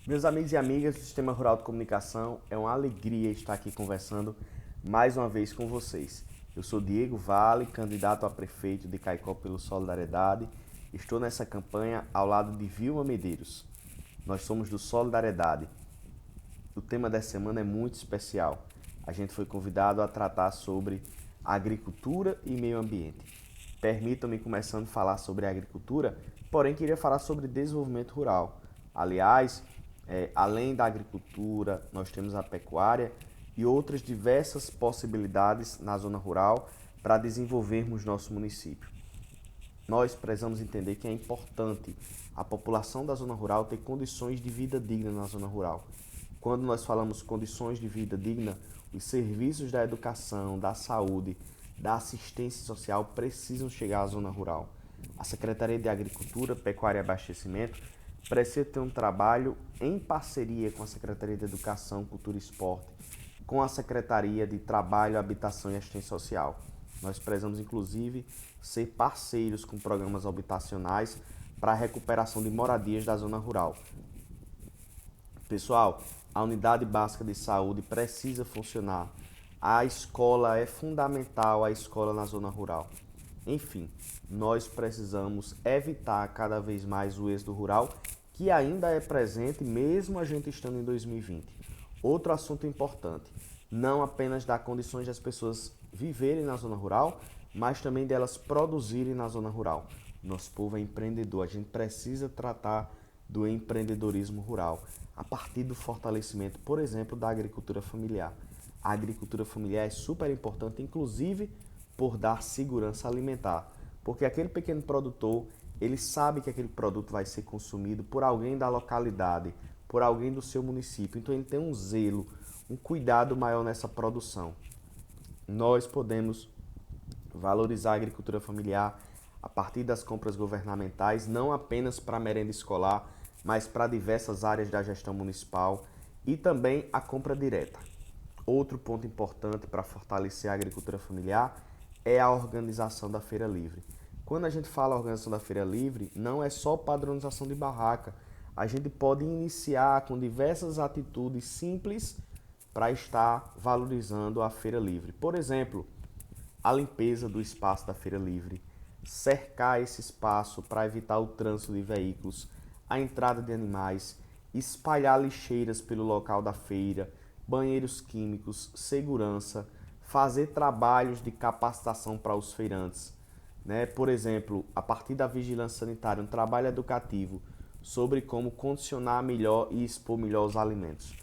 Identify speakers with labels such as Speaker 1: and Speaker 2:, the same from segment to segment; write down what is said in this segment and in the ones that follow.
Speaker 1: Meus amigos e amigas do Sistema Rural de Comunicação, é uma alegria estar aqui conversando mais uma vez com vocês. Eu sou Diego Vale, candidato a prefeito de Caicó pelo Solidariedade. Estou nessa campanha ao lado de Vilma Medeiros. Nós somos do Solidariedade. O tema dessa semana é muito especial. A gente foi convidado a tratar sobre agricultura e meio ambiente. Permitam-me começando a falar sobre agricultura, porém queria falar sobre desenvolvimento rural. Aliás, além da agricultura, nós temos a pecuária e outras diversas possibilidades na zona rural para desenvolvermos nosso município. Nós precisamos entender que é importante a população da zona rural ter condições de vida digna na zona rural. Quando nós falamos condições de vida digna, os serviços da educação, da saúde, da assistência social precisam chegar à zona rural. A Secretaria de Agricultura, Pecuária e Abastecimento precisa ter um trabalho em parceria com a Secretaria de Educação, Cultura e Esporte, com a Secretaria de Trabalho, Habitação e Assistência Social. Nós precisamos, inclusive, ser parceiros com programas habitacionais para a recuperação de moradias da zona rural. Pessoal, a unidade básica de saúde precisa funcionar. A escola é fundamental, a escola na zona rural. Enfim, nós precisamos evitar cada vez mais o êxodo rural, que ainda é presente mesmo a gente estando em 2020. Outro assunto importante, não apenas dar condições das pessoas viverem na zona rural, mas também delas produzirem na zona rural. Nosso povo é empreendedor, a gente precisa tratar do empreendedorismo rural a partir do fortalecimento, por exemplo, da agricultura familiar. A agricultura familiar é super importante, inclusive por dar segurança alimentar, porque aquele pequeno produtor, ele sabe que aquele produto vai ser consumido por alguém da localidade, por alguém do seu município, então ele tem um zelo, um cuidado maior nessa produção. Nós podemos valorizar a agricultura familiar a partir das compras governamentais, não apenas para a merenda escolar, mas para diversas áreas da gestão municipal e também a compra direta. Outro ponto importante para fortalecer a agricultura familiar é a organização da feira livre. Quando a gente fala organização da feira livre, não é só padronização de barraca. A gente pode iniciar com diversas atitudes simples para estar valorizando a feira livre. Por exemplo, a limpeza do espaço da feira livre, cercar esse espaço para evitar o trânsito de veículos, a entrada de animais, espalhar lixeiras pelo local da feira, banheiros químicos, segurança, fazer trabalhos de capacitação para os feirantes, né? Por exemplo, a partir da vigilância sanitária, um trabalho educativo sobre como condicionar melhor e expor melhor os alimentos.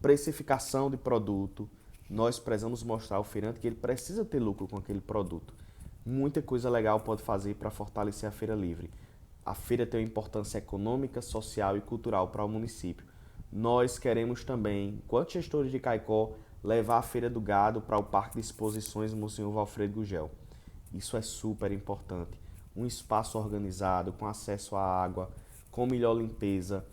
Speaker 1: Precificação de produto, nós precisamos mostrar ao feirante que ele precisa ter lucro com aquele produto. Muita coisa legal pode fazer para fortalecer a feira livre. A feira tem uma importância econômica, social e cultural para o município. Nós queremos também, enquanto gestores de Caicó, levar a Feira do Gado para o Parque de Exposições Monsenhor Valfredo Gugel. Isso é super importante. Um espaço organizado, com acesso à água, com melhor limpeza,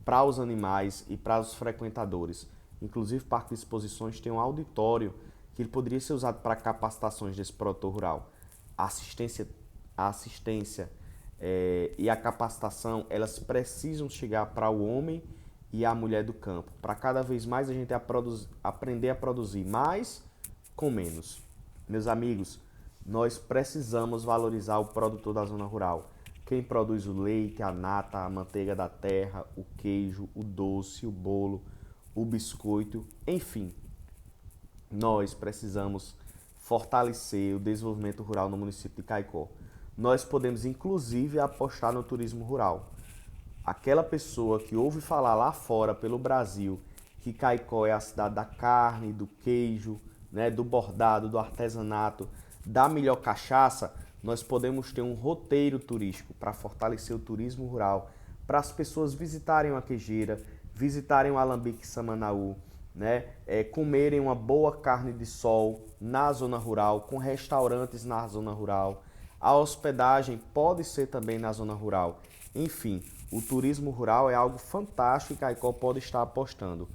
Speaker 1: para os animais e para os frequentadores. Inclusive, o Parque de Exposições tem um auditório que ele poderia ser usado para capacitações desse produtor rural. A assistência e a capacitação, elas precisam chegar para o homem e a mulher do campo, para cada vez mais a gente aprender a produzir mais com menos. Meus amigos, nós precisamos valorizar o produtor da zona rural. Quem produz o leite, a nata, a manteiga da terra, o queijo, o doce, o bolo, o biscoito, enfim. Nós precisamos fortalecer o desenvolvimento rural no município de Caicó. Nós podemos, inclusive, apostar no turismo rural. Aquela pessoa que ouve falar lá fora, pelo Brasil, que Caicó é a cidade da carne, do queijo, né, do bordado, do artesanato, da melhor cachaça, nós podemos ter um roteiro turístico para fortalecer o turismo rural, para as pessoas visitarem a queijeira, visitarem o Alambique Samanaú, né, comerem uma boa carne de sol na zona rural, com restaurantes na zona rural. A hospedagem pode ser também na zona rural. Enfim, o turismo rural é algo fantástico que a Caicó pode estar apostando.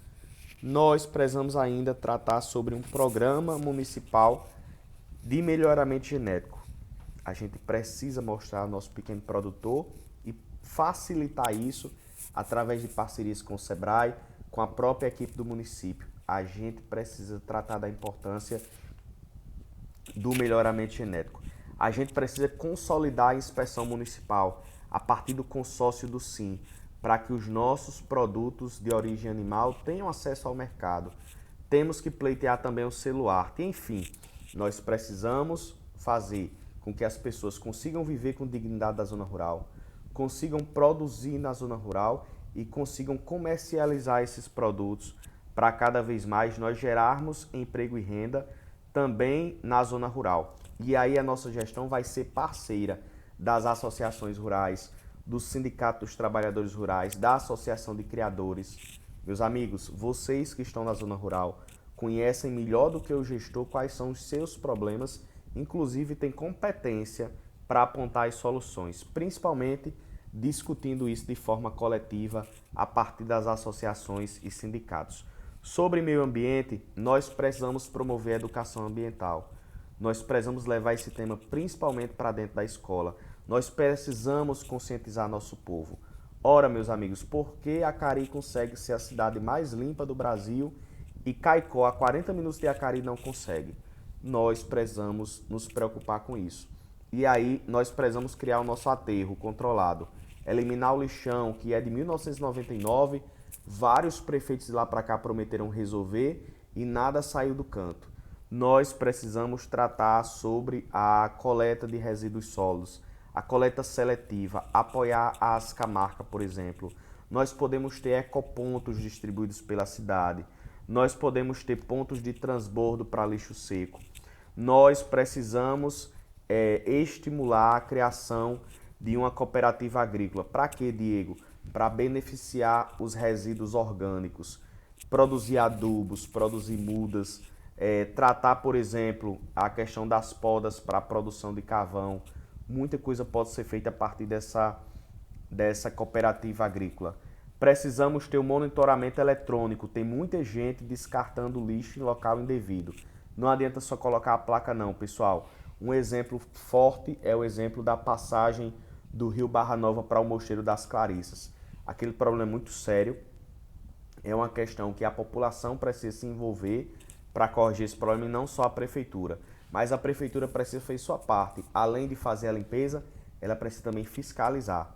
Speaker 1: Nós precisamos ainda tratar sobre um programa municipal de melhoramento genético. A gente precisa mostrar ao nosso pequeno produtor e facilitar isso através de parcerias com o Sebrae, com a própria equipe do município. A gente precisa tratar da importância do melhoramento genético. A gente precisa consolidar a inspeção municipal a partir do consórcio do SIM, para que os nossos produtos de origem animal tenham acesso ao mercado. Temos que pleitear também o celular. Enfim, nós precisamos fazer com que as pessoas consigam viver com dignidade da zona rural, consigam produzir na zona rural e consigam comercializar esses produtos para cada vez mais nós gerarmos emprego e renda também na zona rural. E aí a nossa gestão vai ser parceira das associações rurais, do Sindicato dos Trabalhadores Rurais, da Associação de Criadores. Meus amigos, vocês que estão na zona rural conhecem melhor do que o gestor quais são os seus problemas, inclusive têm competência para apontar as soluções, principalmente discutindo isso de forma coletiva a partir das associações e sindicatos. Sobre meio ambiente, nós precisamos promover a educação ambiental. Nós precisamos levar esse tema principalmente para dentro da escola. Nós precisamos conscientizar nosso povo. Ora, meus amigos, por que Acari consegue ser a cidade mais limpa do Brasil e Caicó, a 40 minutos de Acari, não consegue? Nós precisamos nos preocupar com isso. E aí, nós precisamos criar o nosso aterro controlado. Eliminar o lixão, que é de 1999, vários prefeitos de lá para cá prometeram resolver e nada saiu do canto. Nós precisamos tratar sobre a coleta de resíduos sólidos, a coleta seletiva, apoiar a Ascamarca, por exemplo. Nós podemos ter ecopontos distribuídos pela cidade. Nós podemos ter pontos de transbordo para lixo seco. Nós precisamos estimular a criação de uma cooperativa agrícola. Para quê, Diego? Para beneficiar os resíduos orgânicos, produzir adubos, produzir mudas, tratar, por exemplo, a questão das podas para a produção de carvão. Muita coisa pode ser feita a partir dessa cooperativa agrícola. Precisamos ter um monitoramento eletrônico. Tem muita gente descartando lixo em local indevido. Não adianta só colocar a placa não, pessoal. Um exemplo forte é o exemplo da passagem do Rio Barra Nova para o Mosteiro das Clarissas. Aquele problema é muito sério. É uma questão que a população precisa se envolver para corrigir esse problema e não só a prefeitura. Mas a prefeitura precisa fazer sua parte. Além de fazer a limpeza, ela precisa também fiscalizar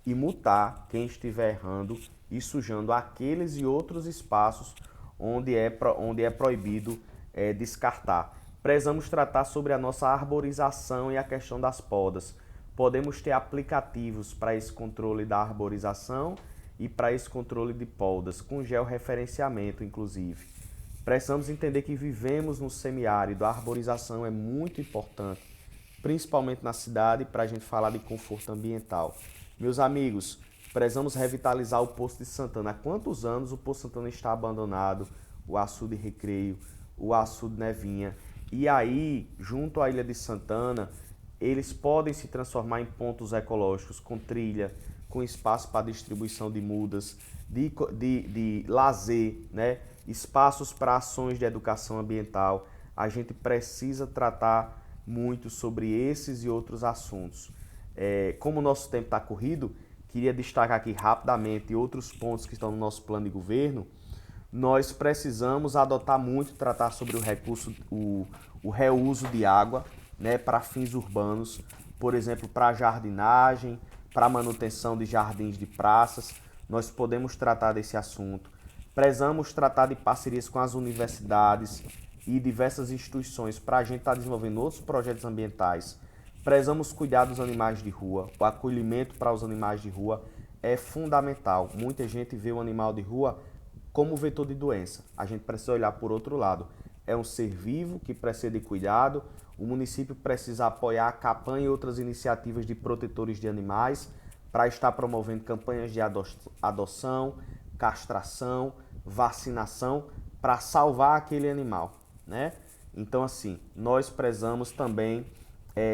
Speaker 1: e multar quem estiver errando e sujando aqueles e outros espaços onde é proibido descartar. Precisamos tratar sobre a nossa arborização e a questão das podas. Podemos ter aplicativos para esse controle da arborização e para esse controle de podas, com georreferenciamento, inclusive. Precisamos entender que vivemos no semiárido, a arborização é muito importante, principalmente na cidade, para a gente falar de conforto ambiental. Meus amigos, precisamos revitalizar o Poço de Santana. Há quantos anos o Poço Santana está abandonado? O açude Recreio, o açude Nevinha. E aí, junto à Ilha de Santana, eles podem se transformar em pontos ecológicos, com trilha, com espaço para distribuição de mudas, de lazer, né? Espaços para ações de educação ambiental. A gente precisa tratar muito sobre esses e outros assuntos. Como o nosso tempo está corrido, queria destacar aqui rapidamente outros pontos que estão no nosso plano de governo. Nós precisamos adotar muito, tratar sobre o recurso, o reuso de água, né, para fins urbanos, por exemplo, para jardinagem, para manutenção de jardins de praças. Nós podemos tratar desse assunto. Precisamos tratar de parcerias com as universidades e diversas instituições para a gente estar desenvolvendo outros projetos ambientais. Precisamos cuidar dos animais de rua. O acolhimento para os animais de rua é fundamental. Muita gente vê o animal de rua como vetor de doença. A gente precisa olhar por outro lado. É um ser vivo que precisa de cuidado. O município precisa apoiar a campanha e outras iniciativas de protetores de animais para estar promovendo campanhas de adoção, castração, vacinação para salvar aquele animal, né? Então, assim, nós precisamos também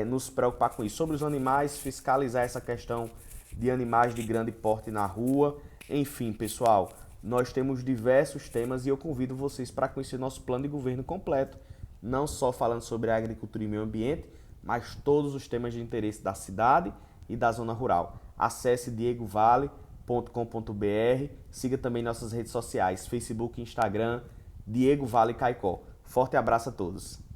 Speaker 1: nos preocupar com isso. Sobre os animais, fiscalizar essa questão de animais de grande porte na rua. Enfim, pessoal, nós temos diversos temas e eu convido vocês para conhecer nosso plano de governo completo, não só falando sobre a agricultura e meio ambiente, mas todos os temas de interesse da cidade e da zona rural. Acesse diegovale.com.br Siga também nossas redes sociais, Facebook e Instagram, Diego Vale Caicó. Forte abraço a todos.